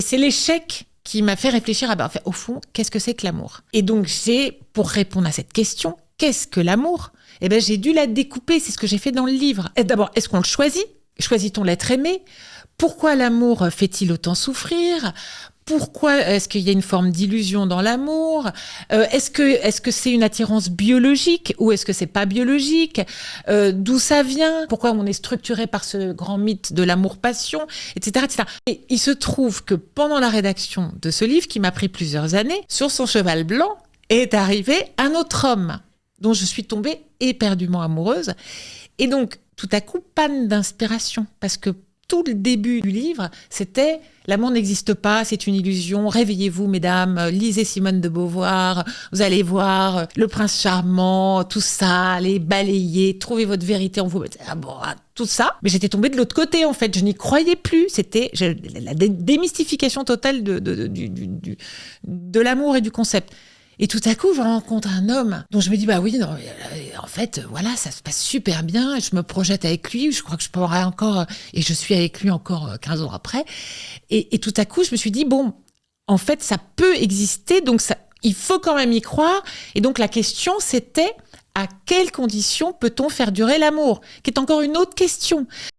c'est l'échec qui m'a fait réfléchir à, au fond, qu'est-ce que c'est que l'amour ? Et donc, pour répondre à cette question, qu'est-ce que l'amour ? J'ai dû la découper, c'est ce que j'ai fait dans le livre. Et d'abord, est-ce qu'on le choisit ? Choisit-on l'être aimé ? Pourquoi l'amour fait-il autant souffrir ? Pourquoi est-ce qu'il y a une forme d'illusion dans l'amour ? Est-ce que c'est une attirance biologique ou est-ce que c'est pas biologique ? D'où ça vient ? Pourquoi on est structuré par ce grand mythe de l'amour-passion, etc., etc. Et il se trouve que pendant la rédaction de ce livre, qui m'a pris plusieurs années, sur son cheval blanc est arrivé un autre homme dont je suis tombée éperdument amoureuse. Et donc, tout à coup, panne d'inspiration, parce que tout le début du livre, c'était « L'amour n'existe pas, c'est une illusion, réveillez-vous mesdames, lisez Simone de Beauvoir, vous allez voir le prince charmant, tout ça, allez balayer, trouvez votre vérité en vous. » Tout ça. Mais j'étais tombée de l'autre côté, en fait, je n'y croyais plus. C'était la démystification totale de l'amour et du concept. Et tout à coup, je rencontre un homme dont je me dis, en fait, voilà, ça se passe super bien. Je me projette avec lui. Je crois que je pourrais encore, et je suis avec lui encore 15 ans après. Et tout à coup, je me suis dit, en fait, ça peut exister. Donc, il faut quand même y croire. Et donc, la question, c'était, à quelles conditions peut-on faire durer l'amour ? Qui est encore une autre question.